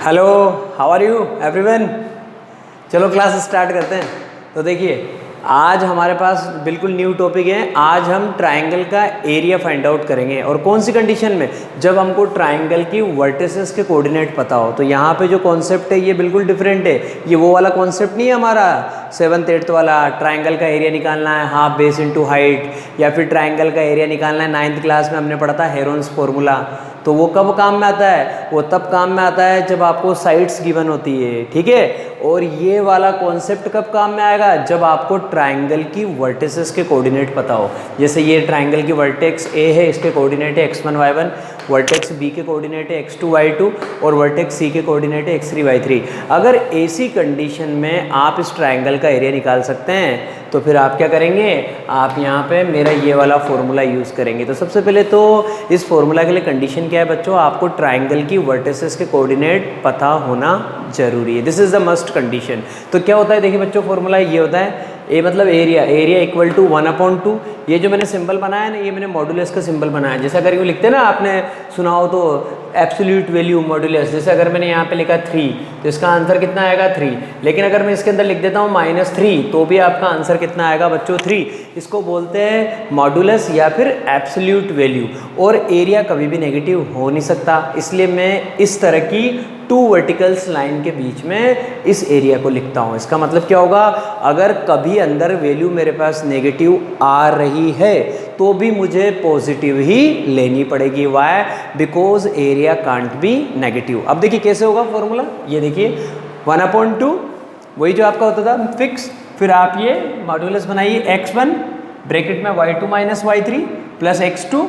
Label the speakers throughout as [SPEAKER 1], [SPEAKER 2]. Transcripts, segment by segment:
[SPEAKER 1] Hello, how are you everyone. चलो class start करते हैं। तो देखिए, आज हमारे पास बिल्कुल न्यू टॉपिक है। आज हम ट्रायंगल का एरिया फाइंड आउट करेंगे। और कौन सी कंडीशन में? जब हमको ट्रायंगल की वर्टिसेस के कोऑर्डिनेट पता हो। तो यहाँ पे जो कॉन्सेप्ट है ये बिल्कुल डिफरेंट है। ये वो वाला कॉन्सेप्ट नहीं है हमारा 7th 8th वाला, ट्रायंगल का एरिया निकालना है हाफ बेस इनटू हाइट, या फिर ट्रायंगल का एरिया निकालना है 9th क्लास में हमने पढ़ा था हेरोन्स फॉर्मूला। तो वो कब काम में आता है? वो तब काम में आता है जब आपको साइड्स गिवन होती है, ठीक है। और ये वाला कॉन्सेप्ट कब काम में आएगा? जब आपको ट्रायंगल की वर्टिसेस के कोऑर्डिनेट पता हो। जैसे ये ट्रायंगल की वर्टेक्स ए है, इसके कोऑर्डिनेट है x1 y1, वर्टेक्स बी के कोऑर्डिनेट है x2 y2 और वर्टेक्स सी के कोऑर्डिनेट है x3 y3। अगर ऐसी कंडीशन में आप इस ट्रायंगल का एरिया निकाल सकते हैं तो फिर आप क्या करेंगे? आप यहाँ पे मेरा ये वाला फॉर्मूला यूज़ करेंगे। तो सबसे पहले तो इस फॉर्मूला के लिए कंडीशन क्या है बच्चों? आपको ट्रायंगल की वर्टिसेस के कोऑर्डिनेट पता होना जरूरी है। This is the must condition. तो क्या होता है, देखिए बच्चों, फॉर्मूला ये होता है ए मतलब एरिया इक्वल टू 1/2। ये जो मैंने सिंबल बनाया है ना, ये मैंने मॉडुलस का सिंबल बनाया है। जैसे अगर ये लिखते हैं ना, आपने सुना हो तो एब्सोल्यूट वैल्यू मॉडुलस। जैसे अगर मैंने यहाँ पे लिखा 3 तो इसका आंसर कितना आएगा? 3। लेकिन अगर मैं इसके अंदर लिख देता हूँ -3 तो भी आपका आंसर कितना आएगा बच्चों? 3। इसको बोलते हैं मॉडुलस या फिर एब्सोल्यूट वैल्यू। और एरिया कभी भी नेगेटिव हो नहीं सकता, इसलिए मैं इस तरह की 2 वर्टिकल्स लाइन के बीच में इस एरिया को लिखता हूँ। इसका मतलब क्या होगा? अगर कभी अंदर वैल्यू मेरे पास नेगेटिव आ रही है तो भी मुझे पॉजिटिव ही लेनी पड़ेगी। Why? Because area can't be negative. अब देखिए कैसे होगा फॉर्मूला। ये देखिए 1/2 वही जो आपका होता था फिक्स। फिर आप ये मॉड्यूलस बनाइए x1 ब्रैकेट में y2 minus y3 plus x2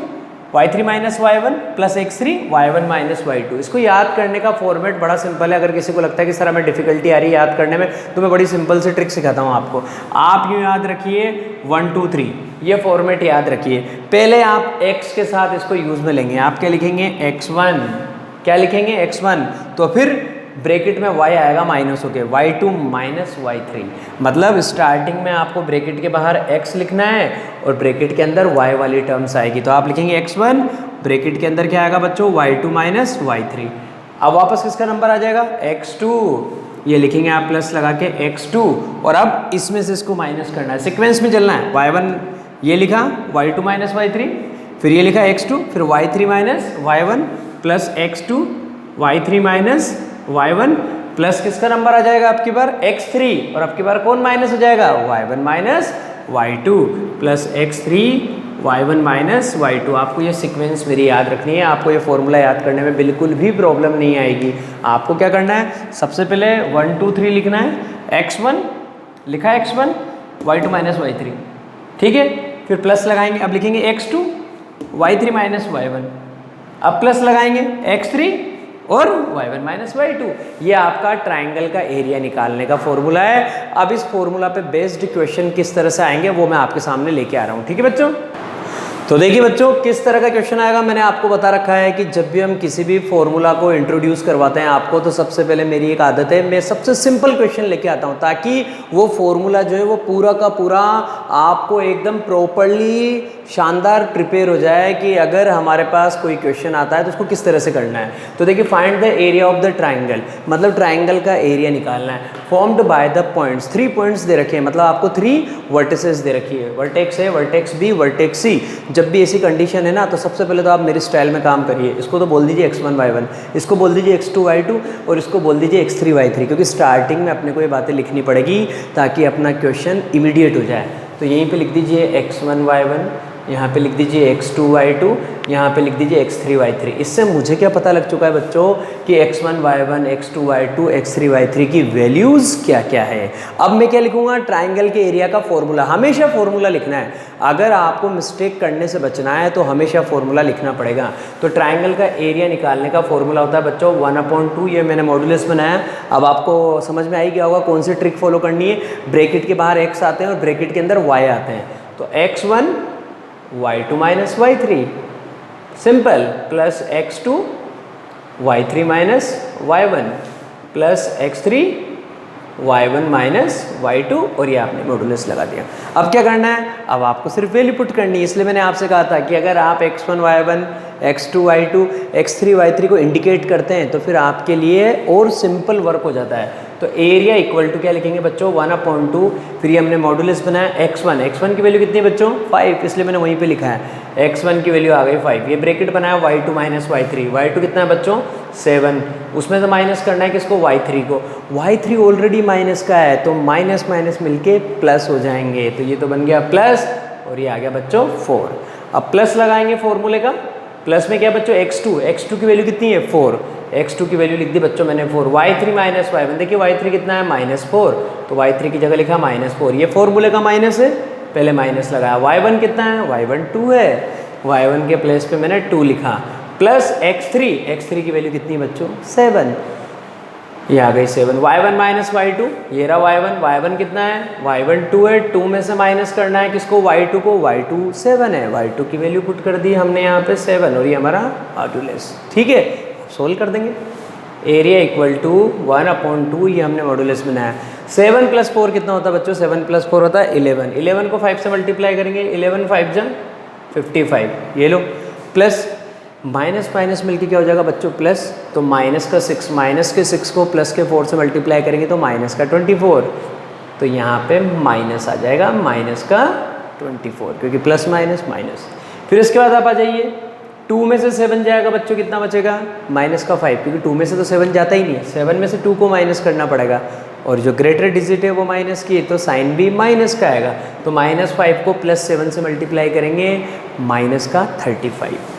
[SPEAKER 1] y3 minus y1 plus x3 y1 minus y2। इसको याद करने का फॉर्मेट बड़ा सिंपल है। अगर किसी को लगता है कि सर हमें डिफिकल्टी आ रही है याद करने में, तो मैं बड़ी सिंपल से ट्रिक सिखाता हूँ आपको। आप यूँ याद रखिए 1 2 3, ये फॉर्मेट याद रखिए। पहले आप x के साथ इसको यूज़ में लेंगे। आप क्या लिखेंगे? x1। क्या लिखेंगे? x1। तो फिर ब्रैकेट में y आएगा माइनस होके y2 माइनस y3। मतलब स्टार्टिंग में आपको ब्रैकेट के बाहर x लिखना है और ब्रैकेट के अंदर y वाली टर्म्स आएगी। तो आप लिखेंगे x1, ब्रैकेट के अंदर क्या आएगा बच्चों? y2 minus y3। अब वापस किसका नंबर आ जाएगा? x2। ये लिखेंगे आप प्लस लगा के x2, और अब इसमें से इसको माइनस करना है, सीक्वेंस में चलना है। y1 ये लिखा, y2 माइनस y3, फिर ये लिखा x2, फिर y3 minus y1 plus x2 y3 minus y1 plus किसका नंबर आ जाएगा आपकी बार? x3। और आपकी बार कौन माइनस हो जाएगा? y1 minus y2 plus x3 y1 minus y2। आपको ये सीक्वेंस मेरी याद रखनी है। आपको ये फॉर्मूला याद करने में बिल्कुल भी प्रॉब्लम नहीं आएगी। आपको क्या करना है? सबसे पहले 1 2 3 लिखना है। x1 लिखा है, x1 y2 माइनस y3, ठीक है। फिर प्लस लगाएंगे, अब लिखेंगे x2 y3 माइनस y1। अब प्लस लगाएंगे x3 और y1 माइनस y2। ये आपका ट्रायंगल का एरिया निकालने का फॉर्मूला है। अब इस फॉर्मूला पे बेस्ड क्वेश्चन किस तरह से आएंगे वो मैं आपके सामने लेके आ रहा हूँ, ठीक है बच्चों। तो देखिए बच्चों, किस तरह का क्वेश्चन आएगा मैंने आपको बता रखा है कि जब भी हम किसी भी फॉर्मूला को इंट्रोड्यूस करवाते हैं आपको, तो सबसे पहले मेरी एक आदत है, मैं सबसे सिंपल क्वेश्चन लेके आता हूं ताकि वो फॉर्मूला जो है वो पूरा का पूरा आपको एकदम प्रॉपरली शानदार प्रिपेयर हो जाए कि अगर हमारे पास कोई क्वेश्चन आता है तो उसको किस तरह से करना है। तो देखिए, find the area of the triangle, मतलब ट्राइंगल का एरिया निकालना है। Formed by the points, 3 points दे रखे हैं, मतलब आपको 3 वर्टिसेस दे रखी है, वर्टेक्स है, वर्टेक्स बी, वर्टेक्स सी। जब भी ऐसी कंडीशन है ना, तो सबसे पहले तो आप मेरे स्टाइल में काम करिए। इसको तो बोल दीजिए x1 y1, इसको बोल दीजिए x2 y2 और इसको बोल दीजिए x3 y3, क्योंकि स्टार्टिंग में अपने को ये बातें लिखनी पड़ेगी ताकि अपना क्वेश्चन इमीडिएट हो जाए। तो यहीं पे लिख दीजिए x1 y1, यहाँ पे लिख दीजिए x2 y2, यहाँ पे लिख दीजिए x3 y3। इससे मुझे क्या पता लग चुका है बच्चों कि x1 y1, x2 y2, x3 y3 की वैल्यूज़ क्या क्या है। अब मैं क्या लिखूँगा? ट्राइंगल के एरिया का फॉर्मूला। हमेशा फॉर्मूला लिखना है। अगर आपको मिस्टेक करने से बचना है तो हमेशा फॉर्मूला लिखना पड़ेगा। तो ट्राइंगल का एरिया निकालने का फॉर्मूला होता है बच्चों 1/2। ये मैंने मॉडुलस बनाया। अब आपको समझ में आई गया होगा कौन सी ट्रिक फॉलो करनी है। ब्रैकेट के बाहर x आते हैं और ब्रैकेट के अंदर y आते हैं। तो x1 y2 minus y3 simple, plus x2 y3 minus y1 plus x3 y1 minus y2, और ये आपने मॉडुलस लगा दिया। अब क्या करना है? अब आपको सिर्फ वैल्यू पुट करनी है। इसलिए मैंने आपसे कहा था कि अगर आप x1 y1 x2 y2 x3 y3 को इंडिकेट करते हैं तो फिर आपके लिए और सिंपल वर्क हो जाता है। तो एरिया इक्वल टू क्या लिखेंगे बच्चों 1/2, फिर ये हमने मॉडुलस बनाया x1 की वैल्यू कितनी है बच्चों 5, इसलिए मैंने वहीं पे लिखा है x1 की वैल्यू आ गई 5। ये ब्रैकेट बनाया y2 माइनस y2 कितना है बच्चों 7, उसमें से माइनस करना है किसको y3 को, y3 ऑलरेडी माइनस का है तो माइनस माइनस मिलके प्लस हो जाएंगे, तो ये तो बन गया प्लस और ये आ गया बच्चों 4। अब प्लस लगाएंगे फॉर्मूले का, प्लस में क्या बच्चों x2 की वैल्यू कितनी है 4, x2 की वैल्यू लिख दी बच्चों मैंने 4, y3 माइनस y1, देखिए y3 कितना है -4 तो y3 की जगह लिखा -4, ये फॉर्मूले का माइनस है, पहले माइनस लगाया। y1 कितना है y1 2 है, y1 के प्लेस पे मैंने 2 लिखा, प्लस x3 की वैल्यू कितनी है बच्चों 7, ये आ गई 7, y1 माइनस y2, ये रहा y1 कितना है y1 2 है, 2 में से माइनस करना है किसको y2 को, y2 7 है, y2 की वैल्यू पुट कर दी हमने यहाँ पे 7 और ये हमारा मॉडुलस। ठीक है, सोल्व कर देंगे। एरिया इक्वल टू 1/2, ये हमने मॉडुलस बनाया। 7 + 4 कितना होता है बच्चों, 7 + 4 होता है 11, 11 को 5 से मल्टीप्लाई करेंगे, 11 5 जा 55, ये लो, प्लस माइनस माइनस मिलके क्या हो जाएगा बच्चों प्लस, तो माइनस का 6, माइनस के 6 को प्लस के 4 से मल्टीप्लाई करेंगे तो माइनस का 24, तो यहाँ पे माइनस आ जाएगा माइनस का 24, क्योंकि प्लस माइनस माइनस। फिर इसके बाद आप आ जाइए 2 में से 7 जाएगा बच्चों, कितना बचेगा माइनस का 5, क्योंकि 2 में से तो 7 जाता ही नहीं है, 7 में से 2 को माइनस करना पड़ेगा और जो ग्रेटर डिजिट है वो माइनस की है तो साइन भी माइनस का आएगा, तो -5 को +7 से मल्टीप्लाई करेंगे माइनस का 35,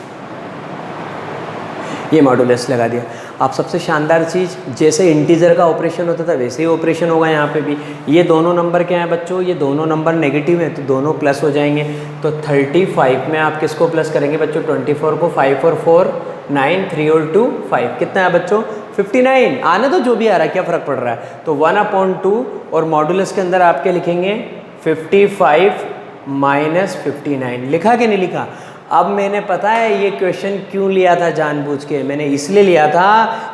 [SPEAKER 1] ये मॉडुलस लगा दिया। आप सबसे शानदार चीज़, जैसे इंटीजर का ऑपरेशन होता था वैसे ही ऑपरेशन होगा यहाँ पे भी। ये दोनों नंबर क्या है बच्चों, ये दोनों नंबर नेगेटिव है तो दोनों प्लस हो जाएंगे, तो 35 में आप किसको प्लस करेंगे बच्चों 24 को, 5 और 4 9, 3 और 2 5, कितना है बच्चों 59, आने तो जो भी आ रहा है क्या फ़र्क पड़ रहा है, तो 1/2 और मॉडुलस के अंदर आप क्या लिखेंगे 55 - 59, लिखा कि नहीं लिखा। अब मैंने पता है ये क्वेश्चन क्यों लिया था जानबूझ के, मैंने इसलिए लिया था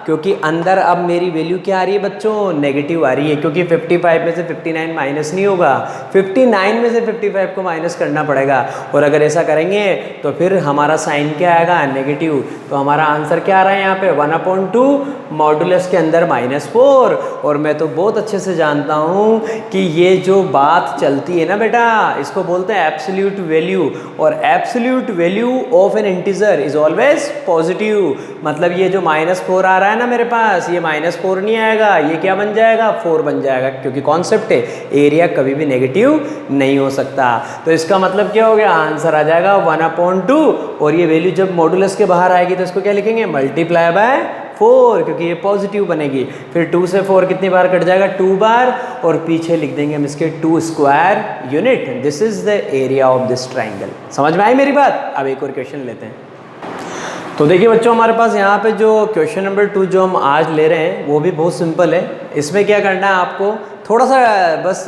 [SPEAKER 1] क्योंकि अंदर अब मेरी वैल्यू क्या आ रही है बच्चों नेगेटिव आ रही है, क्योंकि 55 में से 59 माइनस नहीं होगा, 59 में से 55 को माइनस करना पड़ेगा, और अगर ऐसा करेंगे तो फिर हमारा साइन क्या आएगा नेगेटिव, तो हमारा आंसर क्या आ रहा है यहाँ पे 1/2 मॉडुलस के अंदर -4। और मैं तो बहुत अच्छे से जानता हूँ कि ये जो बात चलती है ना बेटा, इसको बोलते हैं एब्सोल्यूट वैल्यू, और absolute value of N integer is always positive. मतलब ये जो -4 आ रहा है ना मेरे पास, ये -4 नहीं आएगा, ये क्या बन जाएगा 4 बन जाएगा, क्योंकि कॉन्सेप्ट है एरिया कभी भी नेगेटिव नहीं हो सकता। तो इसका मतलब क्या हो गया, आंसर आ जाएगा 1/2, और ये वैल्यू जब मॉडुलस के बाहर आएगी तो इसको क्या लिखेंगे मल्टीप्लाई बाय 4, क्योंकि ये पॉजिटिव बनेगी। फिर 2 से 4 कितनी बार कट जाएगा 2 बार, और पीछे लिख देंगे हम इसके 2 square unit. This is the area of this triangle. समझ में आई मेरी बात। अब एक और क्वेश्चन लेते हैं। तो देखिए बच्चों, हमारे पास यहाँ पे जो क्वेश्चन नंबर 2 जो हम आज ले रहे हैं वो भी बहुत सिंपल है। इसमें क्या करना है आपको, थोड़ा सा बस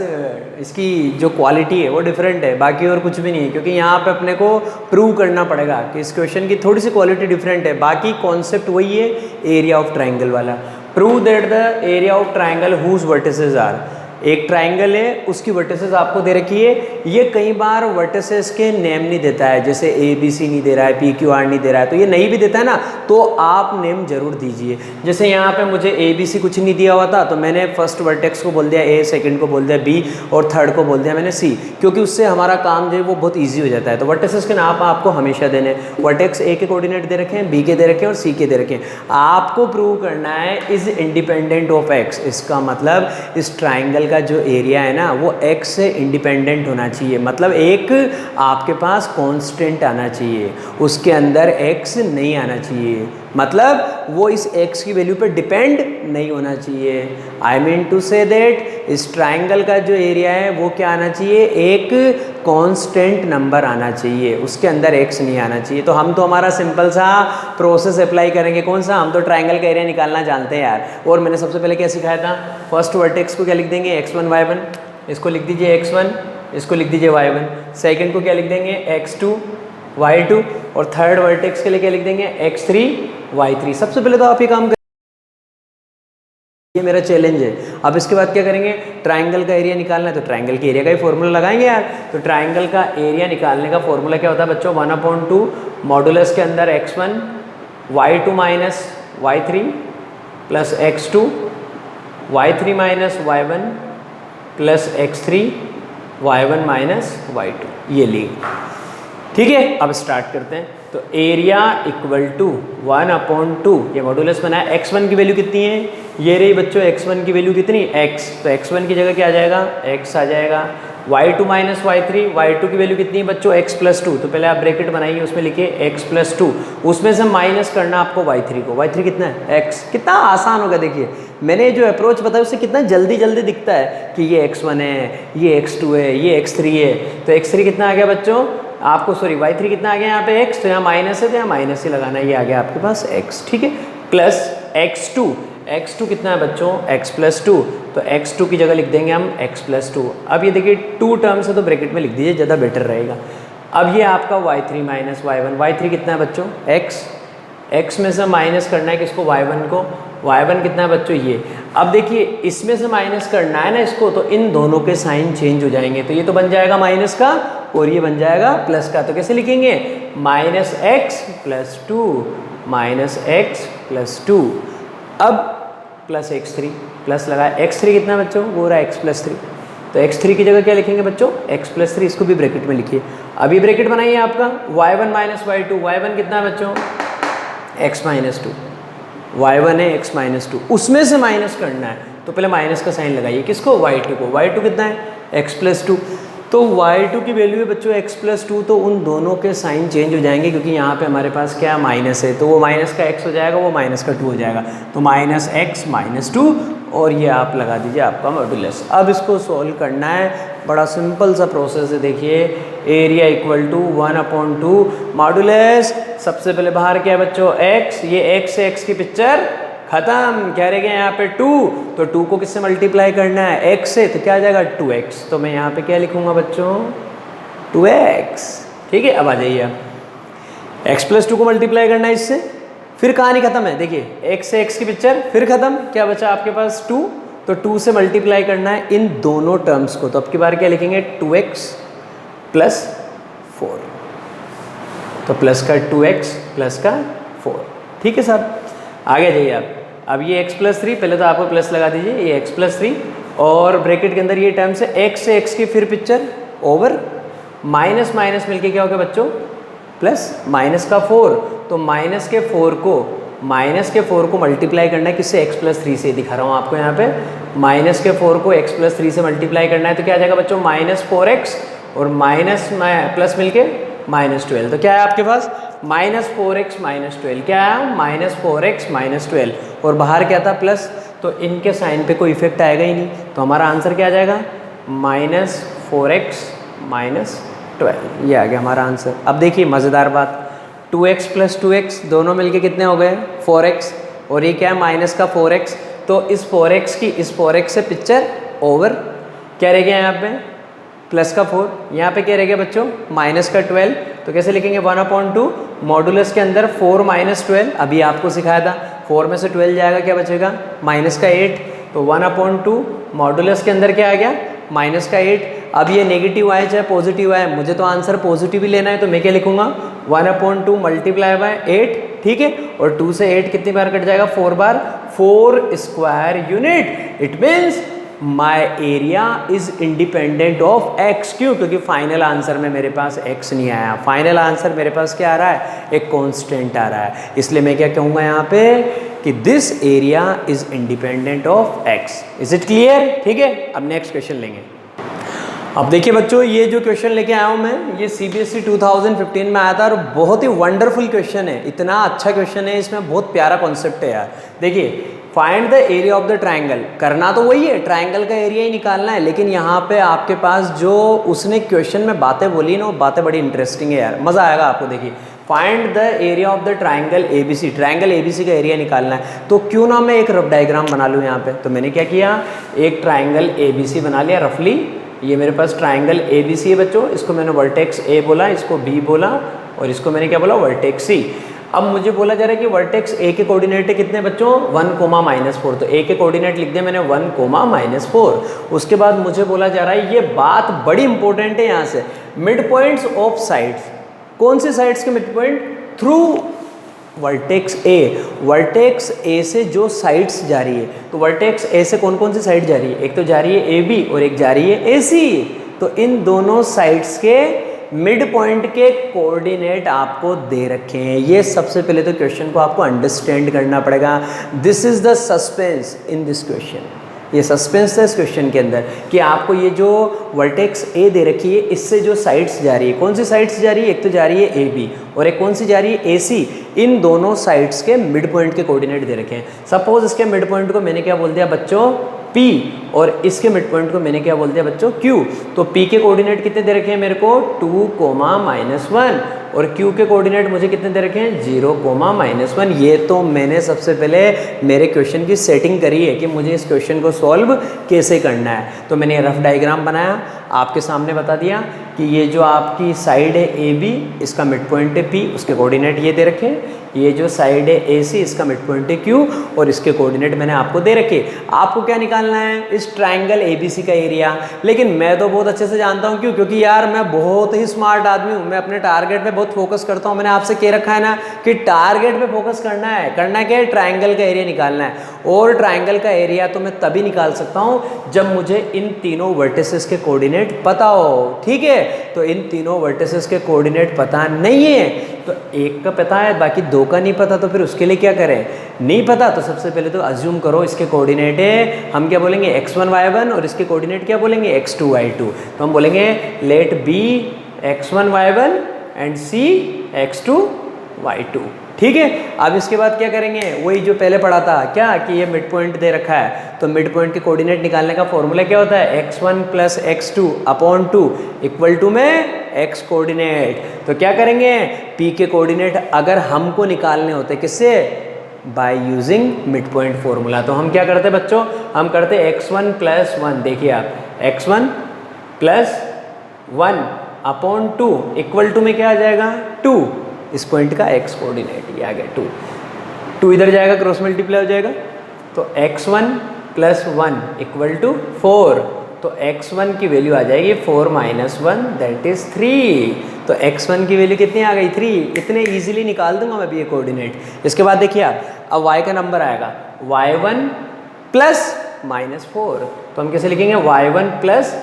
[SPEAKER 1] इसकी जो क्वालिटी है वो डिफरेंट है, बाकी और कुछ भी नहीं है, क्योंकि यहाँ पे अपने को प्रूव करना पड़ेगा कि इस क्वेश्चन की थोड़ी सी क्वालिटी डिफरेंट है, बाकी कॉन्सेप्ट वही है एरिया ऑफ ट्राइंगल वाला। Prove that the area of triangle whose vertices are, एक ट्राइंगल है उसकी वर्टिसेस आपको दे रखी है। ये कई बार वर्टिसेस के नेम नहीं देता है, जैसे ABC नहीं दे रहा है, PQR नहीं दे रहा है, तो ये नहीं भी देता है ना, तो आप नेम जरूर दीजिए। जैसे यहाँ पे मुझे ABC कुछ नहीं दिया हुआ था तो मैंने फर्स्ट वर्टेक्स को बोल दिया A, सेकंड को बोल दिया B और थर्ड को बोल दिया मैंने C, क्योंकि उससे हमारा काम जो है वो बहुत ईजी हो जाता है। तो वर्टिसेस के नाम आपको हमेशा देने, वर्टेक्स A के कोऑर्डिनेट दे रखे हैं, B के दे रखे हैं और C के दे रखे हैं। आपको प्रूव करना है इज इंडिपेंडेंट ऑफ X। इसका मतलब इस ट्राइंगल का जो एरिया है ना वो x से इंडिपेंडेंट होना चाहिए, मतलब एक आपके पास कांस्टेंट आना चाहिए, उसके अंदर x नहीं आना चाहिए, मतलब वो इस x की वैल्यू पे डिपेंड नहीं होना चाहिए। I mean to say that इस ट्राइंगल का जो एरिया है वो क्या आना चाहिए, एक कांस्टेंट नंबर आना चाहिए, उसके अंदर x नहीं आना चाहिए। तो हम तो हमारा सिंपल सा प्रोसेस अप्लाई करेंगे, कौन सा, हम तो ट्राइंगल का एरिया निकालना जानते हैं यार। और मैंने सबसे पहले क्या सिखाया था, फर्स्ट वर्टेक्स को क्या लिख देंगे x1 y1, इसको लिख दीजिए x1, इसको लिख दीजिए y1, सेकंड को क्या लिख देंगे x2 y2, और थर्ड वर्टेक्स के लिए क्या लिख देंगे x3 y3। सबसे पहले तो आप ये काम ये मेरा चैलेंज है। अब इसके बाद क्या करेंगे, ट्राइंगल का एरिया निकालना है, तो ट्राइंगल के एरिया का ही फॉर्मूला लगाएंगे यार। तो ट्राइंगल का एरिया निकालने का फॉर्मूला क्या होता है बच्चों, 1/2 मॉडुलस के अंदर x1 y2 minus y3 plus x2 y3 minus y1 plus x3 y1 minus y2, ये ली। ठीक है, अब स्टार्ट करते हैं। तो एरिया इक्वल टू 1/2, ये मॉडुलस बना है। x1 की वैल्यू कितनी है, ये रही बच्चों x1 की वैल्यू कितनी, x, तो x1 की जगह क्या आ जाएगा, x आ जाएगा। y2 माइनस y3, y2 की वैल्यू कितनी है बच्चों, x+2, तो पहले आप ब्रैकेट बनाइए, उसमें लिखिए x+2, उसमें से माइनस करना आपको y3 को। y3 कितना है, x। कितना आसान होगा, देखिए मैंने जो अप्रोच बताया उससे कितना जल्दी जल्दी दिखता है कि ये x1 है, ये x2 है, ये x3 है। तो x3 कितना आ गया बच्चों आपको, सॉरी y3 कितना आ गया यहाँ पे x, तो यहाँ माइनस है तो यहाँ माइनस ही लगाना है, ये आ गया आपके पास x। ठीक है, प्लस x2 कितना है बच्चों, x+2, तो x2 की जगह लिख देंगे हम x+2। अब ये देखिए 2 टर्म्स है तो ब्रैकेट में लिख दीजिए, ज़्यादा बेटर रहेगा। अब ये आपका y3 माइनस y1, y3 कितना है बच्चों x में से माइनस करना है किसको, y1 को। y1 कितना है बच्चों, ये। अब देखिए इसमें से माइनस करना है ना इसको, तो इन दोनों के साइन चेंज हो जाएंगे, तो ये तो बन जाएगा माइनस का और ये बन जाएगा प्लस का। तो कैसे लिखेंगे, -x+2 -x+2। अब प्लस x3, प्लस लगाया, x3 कितना है बच्चों, वो रहा x+3, तो x3 की जगह क्या लिखेंगे बच्चों, x+3, इसको भी ब्रैकेट में लिखिए। अभी ब्रैकेट बनाइए आपका y1 माइनस y2, y1 कितना है बच्चों, x-2, y1 है x-2, उसमें से माइनस करना है, तो पहले माइनस का साइन लगाइए किसको, y2 को। y2 कितना है, x+2, तो y2 की वैल्यू है बच्चों x+2, तो उन दोनों के साइन चेंज हो जाएंगे क्योंकि यहाँ पे हमारे पास क्या माइनस है, तो वो माइनस का x हो जाएगा, वो माइनस का 2 हो जाएगा, तो -x -2, और ये आप लगा दीजिए आपका मॉडुलस। अब इसको सॉल्व करना है, बड़ा सिंपल सा प्रोसेस है। देखिए एरिया इक्वल टू 1/2 मॉडुलस, सबसे पहले बाहर क्या है बच्चों x, ये x से x की पिक्चर खत्म, क्या रह गया यहाँ पे 2, तो 2 को किससे मल्टीप्लाई करना है, x से, तो क्या आ जाएगा 2x, तो मैं यहाँ पे क्या लिखूंगा बच्चों 2x। ठीक है, अब आ जाइए आप x+2 को मल्टीप्लाई करना है इससे, फिर कहानी खत्म है। देखिए x से x की पिक्चर फिर खत्म, क्या बचा आपके पास 2, तो 2 से मल्टीप्लाई करना है इन दोनों टर्म्स को, तो अब की बार क्या लिखेंगे 2x + 4, तो प्लस का 2x प्लस का 4। ठीक है साहब, आगे जाइए आप। अब ये x+3, पहले तो आपको प्लस लगा दीजिए, ये x+3, और ब्रैकेट के अंदर ये टर्म्स है x से x की फिर पिक्चर ओवर, माइनस माइनस मिलके क्या हो गया बच्चों प्लस, माइनस का 4, तो माइनस के 4 को मल्टीप्लाई करना है किससे, x+3 से। दिखा रहा हूँ आपको यहाँ पे, माइनस के 4 को x+3 से मल्टीप्लाई करना है, तो क्या आ जाएगा बच्चों -4x, और माइनस प्लस मिलके -12, तो क्या है आपके पास -4x -12, क्या है -4x -12, और बाहर क्या था प्लस, तो इनके साइन पे कोई इफेक्ट आएगा ही नहीं, तो हमारा आंसर क्या आ जाएगा -4x -12, ये आ गया हमारा आंसर। अब देखिए मज़ेदार बात, 2x + 2x दोनों मिलके कितने हो गए 4x, और ये क्या है माइनस का 4x, तो इस 4x से पिक्चर ओवर, क्या रह गया यहाँ पे प्लस का 4, यहाँ पे क्या रह गया बच्चों माइनस का 12, तो कैसे लिखेंगे 1/2 मॉडुलस के अंदर 4 - 12, अभी आपको सिखाया था 4 में से 12 जाएगा क्या बचेगा माइनस का 8, तो 1/2 मॉडुलस के अंदर क्या आ गया माइनस का 8। अब ये नेगेटिव आए चाहे पॉजिटिव आए, मुझे तो आंसर पॉजिटिव ही लेना है, तो मैं क्या लिखूंगा 1/2 मल्टीप्लाई बाय 8, ठीक है, और 2 से 8 कितनी बार कट जाएगा 4 बार, 4 square unit, it means my area is independent of x। क्यों, क्योंकि फाइनल आंसर में मेरे पास x नहीं आया, फाइनल आंसर मेरे पास क्या आ रहा है एक कांस्टेंट आ रहा है, इसलिए मैं क्या कहूँगा यहाँ पे कि this area is independent of x। Is it clear, ठीक है। अब नेक्स्ट क्वेश्चन लेंगे। अब देखिए बच्चों, ये जो क्वेश्चन लेके आया हूँ मैं, ये CBSE 2015 में आया था और बहुत ही वंडरफुल क्वेश्चन है, इतना अच्छा क्वेश्चन है, इसमें बहुत प्यारा कॉन्सेप्ट है यार। देखिए find the area of the triangle, करना तो वही है, ट्राइंगल का एरिया ही निकालना है, लेकिन यहाँ पे आपके पास जो उसने क्वेश्चन में बातें बोली ना, वो बातें बड़ी इंटरेस्टिंग है यार, मज़ा आएगा आपको। देखिए find the area of the triangle ABC, triangle ABC का एरिया निकालना है, तो क्यों ना मैं एक रफ डायग्राम बना लूँ यहाँ पे। तो मैंने क्या किया, एक ट्राइंगल ABC बना लिया रफली, ये मेरे पास ट्राइंगल ABC है बच्चों, इसको मैंने वर्टेक्स A बोला, इसको B बोला, और इसको मैंने क्या बोला वर्टेक्स C। अब मुझे बोला जा रहा है कि वर्टेक्स ए के कोऑर्डिनेट कितने बच्चों 1,-4, तो ए के कोऑर्डिनेट लिख दिया मैंने 1,-4। उसके बाद मुझे बोला जा रहा है, ये बात बड़ी इंपॉर्टेंट है यहाँ से, मिड पॉइंट्स ऑफ साइड्स, कौन से साइड्स के मिड पॉइंट, थ्रू वर्टेक्स ए से जो साइड्स जा रही है, तो वर्टेक्स ए से कौन कौन सी साइड जा रही है, एक तो जा रही है ए बी और एक जा रही है ए सी, तो इन दोनों साइड्स के मिड पॉइंट के कोऑर्डिनेट आपको दे रखे हैं। ये सबसे पहले तो क्वेश्चन को आपको अंडरस्टैंड करना पड़ेगा। This is the suspense in this question, ये सस्पेंस है इस क्वेश्चन के अंदर कि आपको ये जो वर्टेक्स ए दे रखी है, इससे जो साइड्स जा रही है, कौन सी साइड्स जा रही है, एक तो जा रही है ए बी और एक कौन सी जा रही है ए सी, इन दोनों साइड्स के मिड पॉइंट के कोऑर्डिनेट दे रखे हैं। सपोज इसके मिड पॉइंट को मैंने क्या बोल दिया बच्चों P, और इसके मिड पॉइंट को मैंने क्या बोल दिया बच्चों Q, तो P के कोऑर्डिनेट कितने दे रखे हैं मेरे को 2,-1 और Q के कोऑर्डिनेट मुझे कितने दे रखे हैं 0,-1। ये तो मैंने सबसे पहले मेरे क्वेश्चन की सेटिंग करी है कि मुझे इस क्वेश्चन को सॉल्व कैसे करना है। तो मैंने रफ डायग्राम बनाया, आपके सामने बता दिया कि ये जो आपकी साइड है ए बी, इसका मिड पॉइंट है P, उसके कोऑर्डिनेट ये दे रखे हैं। ये जो साइड है ए सी, इसका मिड पॉइंट है Q और इसके कोऑर्डिनेट मैंने आपको दे रखे। आपको क्या निकालना है, इस ट्राइंगल ABC का एरिया। लेकिन मैं तो बहुत अच्छे से जानता हूँ, क्यों, क्योंकि यार मैं बहुत ही स्मार्ट आदमी हूँ, मैं अपने टारगेट पे बहुत फोकस करता हूँ। मैंने आपसे कह रखा है ना कि टारगेट पे फोकस करना है क्या है, ट्राइंगल का एरिया निकालना है। और ट्राइंगल का एरिया तो मैं तभी निकाल सकता हूँ जब मुझे इन तीनों वर्टिसेस के कोऑर्डिनेट पता हो, ठीक है। तो इन तीनों वर्टिसेस के कोऑर्डिनेट पता नहीं है, तो एक का पता है बाकी दो का नहीं पता, तो फिर उसके लिए क्या करें, नहीं पता तो सबसे पहले तो अज्यूम करो इसके कोऑर्डिनेट है, हम क्या बोलेंगे x1 y1 और इसके कोऑर्डिनेट क्या बोलेंगे x2 y2। तो हम बोलेंगे late B x1 y1 and c x2 y2, ठीक है। अब इसके बाद क्या करेंगे, वही जो पहले पढ़ा था क्या कि ये मिड पॉइंट दे रखा है, तो मिड पॉइंट के कोऑर्डिनेट निकालने का फॉर्मूला क्या होता है, x1 + x2/2 इक्वल टू में x कोऑर्डिनेट। तो क्या करेंगे, p के कोऑर्डिनेट अगर हमको निकालने होते किससे, by using mid point formula, तो हम क्या करते बच्चों, हम करते x1 + 1, देखिए आप x1 + 1/2 इक्वल टू में क्या आ जाएगा 2, इस पॉइंट का x कोऑर्डिनेट ये आ गया 2 इधर जाएगा, क्रॉस मल्टीप्लाई हो जाएगा, तो x1 + 1 = 4, तो x1 की वैल्यू आ जाएगी 4 - 1 दैट इज 3। तो x1 की वैल्यू कितनी आ गई 3, इतने इजीली निकाल दूंगा मैं भी ये कोऑर्डिनेट। इसके बाद देखिए आप, अब y का नंबर आएगा y1 + -4, तो हम कैसे लिखेंगे y1 प्लस,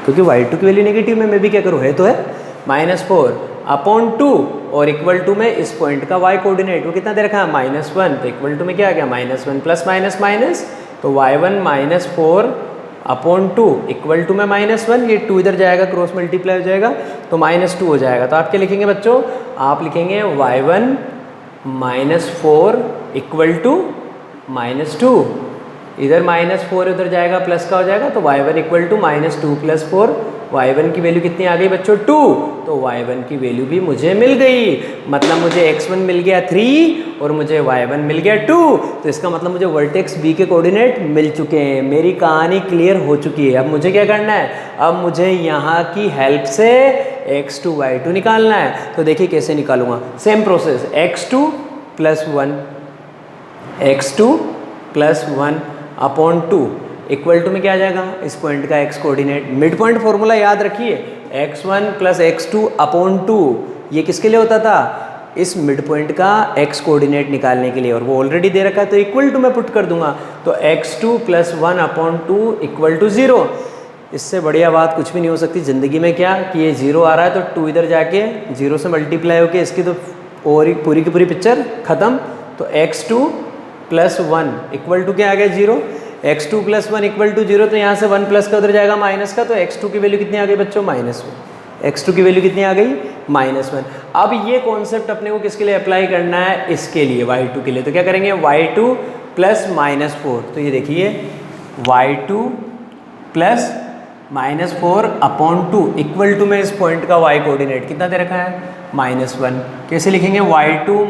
[SPEAKER 1] क्योंकि y2 की वैल्यू नेगेटिव में मैं भी क्या करूँ, है तो है -4/2 और इक्वल टू में इस पॉइंट का y कोऑर्डिनेट वो कितना दे रखा है -1, तो इक्वल टू में क्या आ गया -1 प्लस माइनस माइनस, तो y1 -4/2 इक्वल टू में -1, ये 2 इधर जाएगा, क्रॉस मल्टीप्लाई हो जाएगा, तो -2 हो जाएगा। तो आप क्या लिखेंगे बच्चों, आप लिखेंगे y1 -4 इक्वल टू -2, इधर -4 उधर जाएगा, प्लस का हो जाएगा, तो y1 इक्वल टू -2 + 4, y1 की वैल्यू कितनी आ गई बच्चों 2, तो y1 की वैल्यू भी मुझे मिल गई, मतलब मुझे x1 मिल गया 3 और मुझे y1 मिल गया 2, तो इसका मतलब मुझे वर्टेक्स b के कोऑर्डिनेट मिल चुके हैं। मेरी कहानी क्लियर हो चुकी है। अब मुझे क्या करना है, अब मुझे यहाँ की हेल्प से x2 y2 निकालना है। तो देखिए कैसे निकालूंगा, same process, x2 + 1/2 equal to में क्या आ जाएगा, इस पॉइंट का x coordinate, mid point formula याद रखिए, x1 + x2/2, ये किसके लिए होता था, इस मिड पॉइंट का x कोऑर्डिनेट निकालने के लिए, और वो ऑलरेडी दे रखा है, तो इक्वल टू में पुट कर दूंगा, तो x2 + 1/2 इक्वल टू 0। इससे बढ़िया बात कुछ भी नहीं हो सकती ज़िंदगी में, क्या कि ये 0 आ रहा है तो 2 इधर जाके 0 से मल्टीप्लाई होके इसकी तो और पूरी की पूरी पिक्चर ख़त्म। तो x2 + 1 इक्वल टू क्या आ गया 0, x2 + 1 इक्वल टू 0, तो यहाँ से 1 प्लस का उधर जाएगा माइनस का, तो x2 की वैल्यू कितनी आ गई बच्चों -1, x2 की वैल्यू कितनी आ गई -1। अब ये कॉन्सेप्ट अपने को किसके लिए अप्लाई करना है, इसके लिए y2 के लिए, तो क्या करेंगे y2 + -4, तो ये देखिए y2 + -4/2 इक्वल टू में इस पॉइंट का y कोऑर्डिनेट कितना दे रखा है -1, कैसे लिखेंगे y2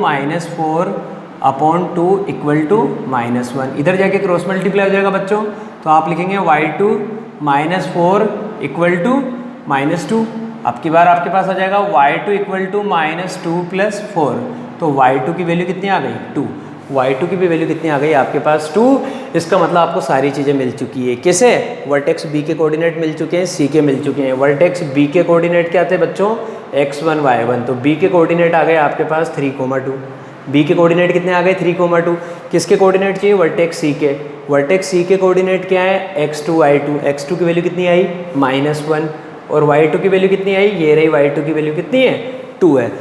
[SPEAKER 1] -4/2 इक्वल टू -1, इधर जाके क्रॉस मल्टीप्लाई हो जाएगा बच्चों, तो आप लिखेंगे y2 -4 इक्वल टू -2, अब की बार आपके पास आ जाएगा y2 इक्वल टू -2 + 4। तो y2 की वैल्यू कितनी आ गई 2, y2 की भी वैल्यू कितनी आ गई आपके पास 2। इसका मतलब आपको सारी चीज़ें मिल चुकी है। किसे? वर्टेक्स b के कोऑर्डिनेट मिल चुके हैं, c के मिल चुके हैं। वर्टेक्स b के कोऑर्डिनेट क्या थे बच्चों? x1 y1। तो b के कोऑर्डिनेट आ गए आपके पास 3,2। b के कोऑर्डिनेट कितने आ गए 3,2। किसके कोऑर्डिनेट चाहिए? वर्टेक्स c के। वर्टेक्स c के कोऑर्डिनेट क्या है? x2 y2। x2 की वैल्यू कितनी आई? -1। और y2 की वैल्यू कितनी आई? ये रही y2 की वैल्यू कितनी है? 2 है।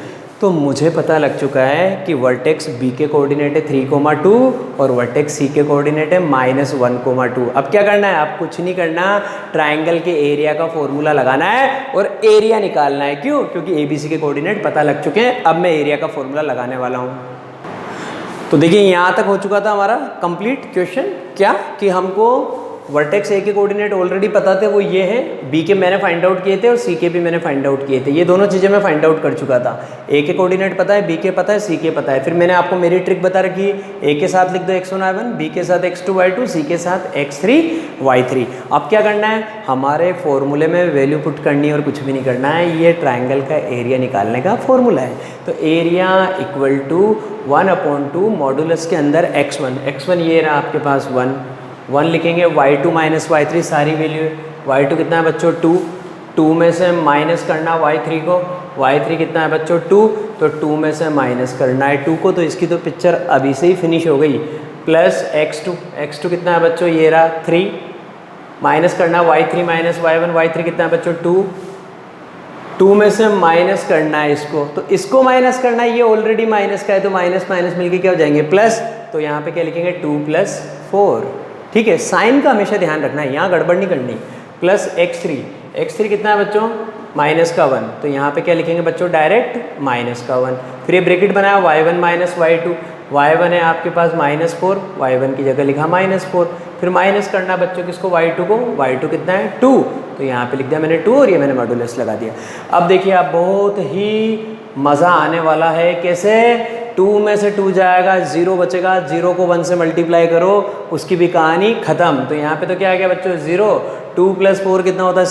[SPEAKER 1] तो मुझे पता लग चुका है कि वर्टेक्स b के कोऑर्डिनेट है 3,2 और वर्टेक्स c के कोऑर्डिनेट है -1,2। अब क्या करना है? आप कुछ नहीं करना, ट्राइंगल के एरिया का फॉर्मूला लगाना है और एरिया निकालना है। क्यों? क्योंकि ABC के कोऑर्डिनेट पता लग चुके हैं। अब मैं एरिया का फॉर्मूला लगाने वाला हूँ। तो देखिए यहाँ तक हो चुका था हमारा कंप्लीट क्वेश्चन। क्या कि हमको वर्टेक्स ए के कोऑर्डिनेट ऑलरेडी पता थे, वो ये है। बी के मैंने फाइंड आउट किए थे और सी के भी मैंने फाइंड आउट किए थे। ये दोनों चीज़ें मैं फाइंड आउट कर चुका था। ए के कोऑर्डिनेट पता है, बी के पता है, सी के पता है। फिर मैंने आपको मेरी ट्रिक बता रखी है, ए के साथ लिख दो x1 y1, बी के साथ x2 y2, सी के साथ x3 y3। अब क्या करना है? हमारे फॉर्मूले में वैल्यू पुट करनी है और कुछ भी नहीं करना है। ये ट्राइंगल का एरिया निकालने का फॉर्मूला है। तो एरिया इक्वल टू 1/2 मॉडुलस के अंदर x1 ये रहा आपके पास 1 लिखेंगे। y2 - y3 सारी वैल्यू है। y2 कितना है बच्चों? 2 में से माइनस करना y3 को। y3 कितना है बच्चों? 2। तो 2 में से माइनस करना है 2 को। तो इसकी तो पिक्चर अभी से ही फिनिश हो गई। प्लस x2 कितना है बच्चों? ये रहा 3। माइनस करना y3 - y1। y3 कितना है बच्चों? 2 में से माइनस करना है इसको। तो इसको माइनस करना है, ये ऑलरेडी माइनस का है। तो माइनस माइनस मिलके क्या हो जाएंगे? प्लस। तो यहाँ पे क्या लिखेंगे? 2 + 4। ठीक है, साइन का हमेशा ध्यान रखना है, यहाँ गड़बड़ नहीं करनी। प्लस x3 कितना है बच्चों? -1। तो यहाँ पे क्या लिखेंगे बच्चों? डायरेक्ट -1। फिर ये ब्रैकेट बनाया y1 - y2। y1 है आपके पास -4, y1 की जगह लिखा -4। फिर माइनस करना बच्चों किसको? y2 को। y2 कितना है? 2। तो यहाँ पे लिख दिया मैंने 2 और ये मैंने मॉडुलस लगा दिया। अब देखिए आप, बहुत ही मज़ा आने वाला है। कैसे? 2 में से 2 जाएगा, 0 बचेगा। 0 को 1 से मल्टीप्लाई करो, उसकी भी कहानी ख़त्म। तो यहाँ पे तो क्या आ गया बच्चों? 0। 2 + 4 कितना होता है?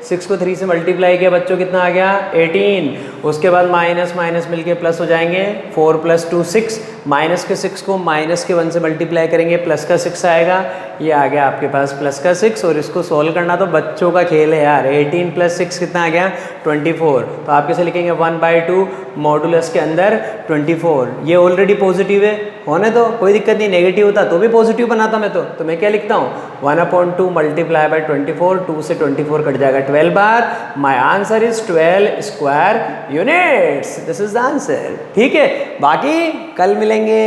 [SPEAKER 1] 6 को 3 से मल्टीप्लाई किया बच्चों, कितना आ गया? 18। उसके बाद माइनस माइनस मिलके प्लस हो जाएंगे। 4 + 2 6। माइनस के 6 को माइनस के 1 से मल्टीप्लाई करेंगे, प्लस का 6 आएगा। ये आ गया आपके पास प्लस का 6। और इसको सोल्व करना तो बच्चों का खेल है यार। 18 + 6 कितना आ गया? 24। तो आप कैसे लिखेंगे? 1/2 मॉडुलस के अंदर 24। ये ऑलरेडी पॉजिटिव है, होने दो, कोई दिक्कत नहीं। नेगेटिव होता तो भी पॉजिटिव बनाता मैं तो मैं क्या लिखता हूँ? 1/2 मल्टीप्लाई बाय 24। 2 से 24 कट जाएगा 12 बार। My answer is 12 square units. This is the answer. ठीक है, बाकी कल मिलेंगे।